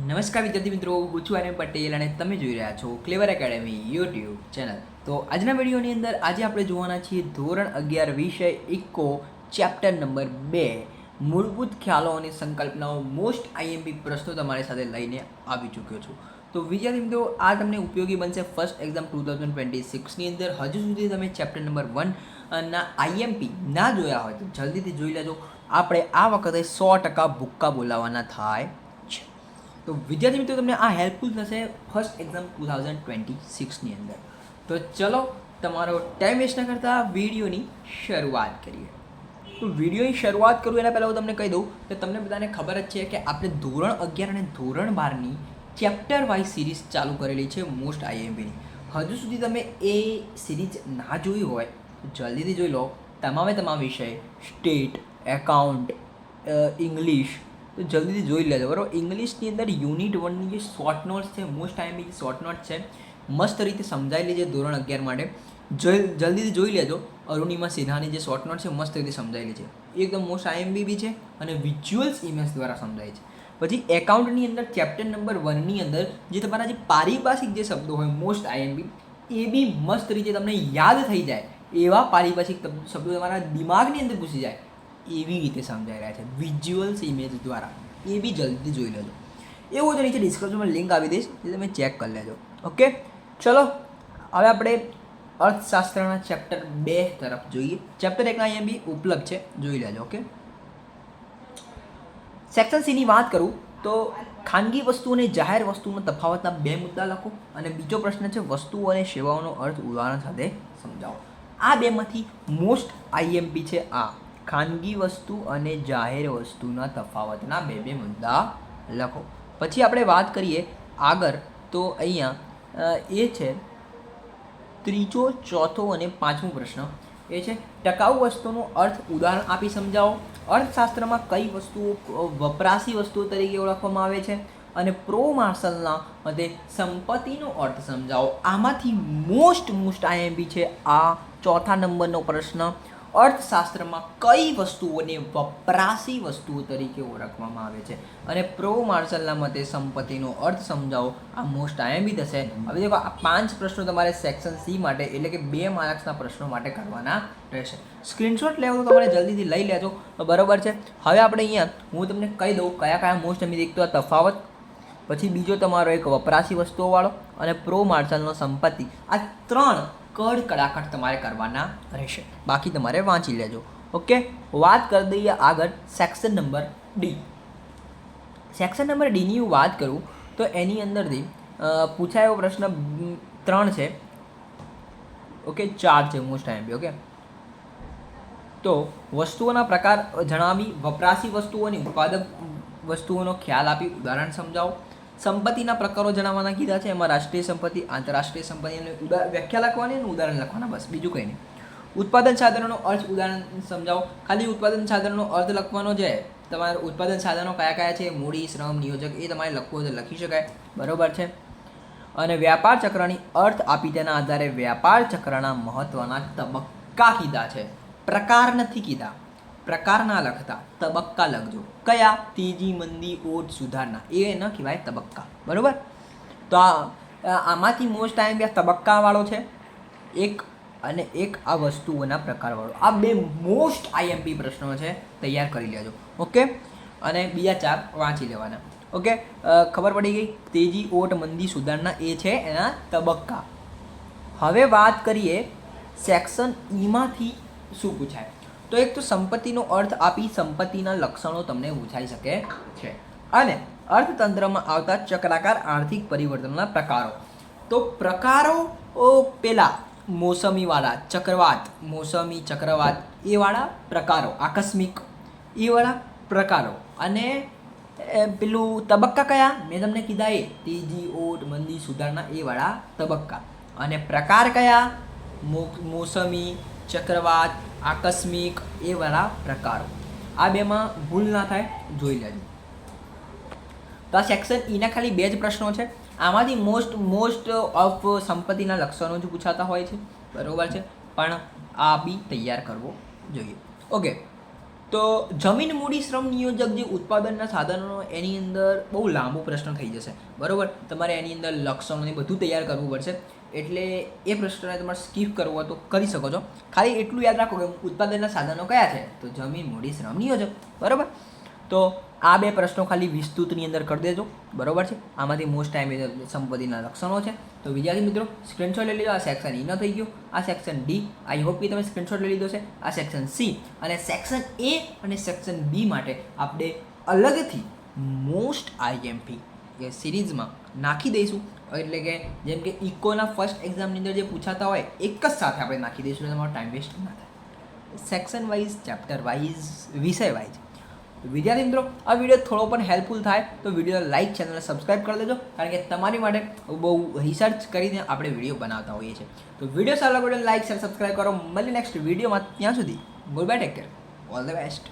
નમસ્કાર વિદ્યાર્થી મિત્રો, હું છું આર્યન પટેલ અને તમે જોઈ રહ્યા છો ક્લેવર એકેડમી યુટ્યુબ ચેનલ. તો આજના વિડીયોની અંદર આજે આપણે જોવાના છીએ ધોરણ 11 વિષય ઇકો ચેપ્ટર નંબર 2 મૂળભૂત ખ્યાલો અને સંકલ્પનાઓ. મોસ્ટ આઈએમપી પ્રશ્નો તમારી સાથે લઈને આવી ચૂક્યો છું. તો વિદ્યાર્થી મિત્રો, આ તમને ઉપયોગી બનશે ફર્સ્ટ એક્ઝામ 2026ની અંદર. હજુ સુધી તમે ચેપ્ટર નંબર 1 ના આઈએમપી ના જોયા હોય તો જલ્દીથી જોઈ લેજો. આપણે આ વખતે 100% ભૂક્કા બોલાવવાના થાય. તો વિદ્યાર્થી મિત્રો, તમને આ હેલ્પફુલ થશે ફર્સ્ટ એક્ઝામ 2026ની અંદર. તો ચલો, તમારો ટાઈમ વેસ્ટ ન કરતા વિડીયોની શરૂઆત કરીએ. તો વિડીયોની શરૂઆત કરું એના પહેલાં હું તમને કહી દઉં કે તમને બધાને ખબર જ છે કે આપણે ધોરણ 11 અને ધોરણ 12ની ચેપ્ટર વાઇઝ સિરીઝ ચાલુ કરેલી છે મોસ્ટ આઈએમપીની. હજુ સુધી તમે એ સિરીઝ ના જોઈ હોય તો જલ્દીથી જોઈ લો. તમામ વિષય સ્ટેટ, એકાઉન્ટ, ઇંગ્લિશ તો જલ્દીથી જોઈ લેજો, બરાબર. ઇંગ્લિશની અંદર યુનિટ 1ની જે શોર્ટ નોટ્સ છે, મોસ્ટ ટાઈમની જે શોર્ટ નોટ્સ છે, મસ્ત રીતે સમજાયેલી છે ધોરણ 11 માટે. જલ્દીથી જોઈ લેજો. અરુણિમા સિન્હાની જે શોર્ટ નોટ છે મસ્ત રીતે સમજાયેલી છે, એકદમ મોસ્ટ આઈએમપી બી છે અને વિઝ્યુઅલ્સ ઇમેજ દ્વારા સમજાય છે. પછી એકાઉન્ટની અંદર ચેપ્ટર નંબર 1ની અંદર જે તમારા જે પારિભાષિક જે શબ્દો હોય મોસ્ટ આઈએમપી, એ બી મસ્ત રીતે તમને યાદ થઈ જાય એવા પારિભાષિક શબ્દો તમારા દિમાગની અંદર ઘૂસી જાય એવી રીતે સમજાઈ રહ્યા છે વિઝ્યુઅલ્સ ઇમેજ દ્વારા. એ બી જલ્દી જોઈ લેજો. એવું તો નીચે ડિસ્ક્રિપ્શનમાં લિંક આપી દઈશ, જે તમે ચેક કરી લેજો. ઓકે, ચલો હવે આપણે અર્થશાસ્ત્રના ચેપ્ટર 2 તરફ જોઈએ. ચેપ્ટર 1ના અહીંયા બી ઉપલબ્ધ છે, જોઈ લેજો. ઓકે, સેક્શન સીની વાત કરું તો ખાનગી વસ્તુ અને જાહેર વસ્તુનો તફાવતના 2 મુદ્દા લખો. અને બીજો પ્રશ્ન છે વસ્તુઓ અને સેવાઓનો અર્થ ઉદાહરણ સાથે સમજાવો. આ બેમાંથી મોસ્ટ આઈએમપી છે આ ખાનગી વસ્તુ અને જાહેર વસ્તુના તફાવતના 2 મુદ્દા લખો. પછી આપણે વાત કરીએ આગળ, તો અહીંયા એ છે ત્રીજો, ચોથો અને 5મો પ્રશ્ન. એ છે ટકાઉ વસ્તુનો અર્થ ઉદાહરણ આપી સમજાવો. અર્થશાસ્ત્રમાં કઈ વસ્તુઓ વપરાશી વસ્તુઓ તરીકે ઓળખવામાં આવે છે અને પ્રો માર્શલના મતે સંપત્તિનો અર્થ સમજાવો. આમાંથી મોસ્ટ આઈએમપી છે આ ચોથા નંબરનો પ્રશ્ન. અર્થશાસ્ત્રમાં કઈ વસ્તુઓને વપરાશી વસ્તુઓ તરીકે ઓળખવામાં આવે છે અને પ્રો માર્શલના મતે સંપત્તિનો અર્થ સમજાવો. આ મોસ્ટ આઈએમપી થશે. હવે દેખો, આ 5 પ્રશ્નો તમારે સેક્શન સી માટે એટલે કે 2 માર્ક્સના પ્રશ્નો માટે કરવાના રહેશે. સ્ક્રીનશોટ લેવો તો તમારે જલ્દીથી લઈ લેજો, બરાબર છે. હવે આપણે અહીંયા હું તમને કહી દઉં કયા મોસ્ટ આઈએમપી. એક તો આ તફાવત, પછી બીજો તમારો એક વપરાશી વસ્તુઓવાળો અને પ્રો માર્શલનો સંપત્તિ. આ 3 કડાકટ તમારે કરવાના રહેશે, બાકી તમારે વાંચી લેજો. ઓકે, વાત કરી દઈએ આગળ section number D. Section number ડીની હું વાત કરું તો એની અંદરથી પૂછાયેલો પ્રશ્ન 3 છે. ઓકે, 4 છે મોસ્ટ આઈએમપી. ઓકે, તો વસ્તુઓના પ્રકાર જણાવી, વપરાશી વસ્તુઓની ઉત્પાદક વસ્તુઓનો ખ્યાલ આપી, ઉદાહરણ સમજાવો. સંપત્તિના પ્રકારો જણાવવાના કીધા છે, એમાં રાષ્ટ્રીય સંપત્તિ, આંતરરાષ્ટ્રીય સંપત્તિ અને વ્યાખ્યા લખવાની અને ઉદાહરણ લખવાના, બસ બીજું કંઈ નહીં. ઉત્પાદન સાધનોનો અર્થ ઉદાહરણ સમજાવો. ખાલી ઉત્પાદન સાધનોનો અર્થ લખવાનો છે. તમારે ઉત્પાદન સાધનો કયા છે, મૂડી, શ્રમ, નિયોજક, એ તમારે લખવું હોય તો લખી શકાય, બરાબર છે. અને વ્યાપાર ચક્રની અર્થ આપી તેના આધારે વ્યાપાર ચક્રના મહત્વના તબક્કા કીધા છે, પ્રકાર નથી કીધા. પ્રકાર ના લખતા, તબક્કા લખજો. કયા? તેજી, મંદી, ઓટ, સુધારણા, એ ન કહેવાય તબક્કા, બરાબર. તો આમાંથી મોસ્ટ આઈએમપી તબક્કાવાળો છે એક, અને એક આ વસ્તુઓના પ્રકારવાળો. આ 2 મોસ્ટ આઈએમપી પ્રશ્નો છે, તૈયાર કરી લેજો. ઓકે, અને બીજા 4 વાંચી લેવાના. ઓકે, ખબર પડી ગઈ. તેજી, ઓટ, મંદી, સુધારણા એ છે એના તબક્કા. હવે વાત કરીએ સેક્શન ઈમાંથી શું પૂછાય. તો એક તો સંપત્તિનો અર્થ આપી સંપત્તિના લક્ષણો તમને પૂછાઈ શકે છે, અને અર્થતંત્રમાં આવતા ચક્રાકાર આર્થિક પરિવર્તનના પ્રકારો. તો પ્રકારો પેલા મોસમીવાળા, ચક્રવાત, મોસમી, ચક્રવાત એવાળા પ્રકારો, આકસ્મિક એવાળા પ્રકારો. અને પેલું તબક્કા કયા મેં તમને કીધા, એ તેજી, ઓટ, મંદી, સુધારણા એવાળા તબક્કા. અને પ્રકાર કયા? મોસમી, ચક્રવાત, આકસ્મિક એવાળા પ્રકારો. આ 2માં ભૂલ ના થાય, જોઈ લેજો. તો આ સેક્શન ઈના ખાલી 2 જ પ્રશ્નો છે. આમાંથી મોસ્ટ ઓફ સંપત્તિના લક્ષણો જ પૂછાતા હોય છે, બરાબર છે, પણ આ બી તૈયાર કરવો જોઈએ. ઓકે, તો જમીન મૂડી શ્રમ નિયોજક જે ઉત્પાદનના સાધનો એની અંદર બહુ લાંબો પ્રશ્ન થઈ જશે, બરાબર. તમારે એની અંદર લક્ષણોને બધું તૈયાર કરવું પડશે, એટલે એ પ્રશ્નને તમારે સ્કીપ કરવો હોય તો કરી શકો છો. ખાલી એટલું યાદ રાખો કે ઉત્પાદનના સાધનો કયા છે, તો જમીન મૂડી શ્રમ નિયોજક, બરાબર. તો આ 2 પ્રશ્નો ખાલી વિસ્તૃતની અંદર કરી દેજો, બરાબર છે. આમાંથી મોસ્ટ ટાઈમ સંપત્તિના લક્ષણો છે. તો વિદ્યાર્થી મિત્રો સ્ક્રીનશોટ લઈ લીધો. આ સેક્શન ઈ ન થઈ ગયું, આ સેક્શન ડી. આઈ હોપ કે તમે સ્ક્રીનશોટ લઈ લીધો છે. આ સેક્શન સી અને સેક્શન એ અને સેક્શન બી માટે આપણે અલગથી મોસ્ટ આઈએમપી એ સિરીઝમાં નાખી દઈશું. એટલે કે જેમ કે ઇકોના ફર્સ્ટ એક્ઝામની અંદર જે પૂછાતા હોય એક જ સાથે આપણે નાખી દઈશું, એટલે તમારો ટાઈમ વેસ્ટ ના થાય. સેક્શન વાઇઝ, ચેપ્ટર વાઇઝ, વિષય વાઇઝ. વિદ્યાર્થી મિત્રો આ વિડીયો થોડો પણ હેલ્પફુલ થાય તો વિડીયો લાઇક, ચેનલને સબસ્ક્રાઇબ કરી દેજો, કારણ કે તમારી માટે બહુ રિસર્ચ કરીને આપણે વિડીયો બનાવતા હોઈએ છીએ. તો વિડીયો સારો લાગે લાઇક, શેર, સબસ્ક્રાઇબ કરો. મળીએ નેક્સ્ટ વિડીયોમાં. ત્યાં સુધી good bye, take care, all the best.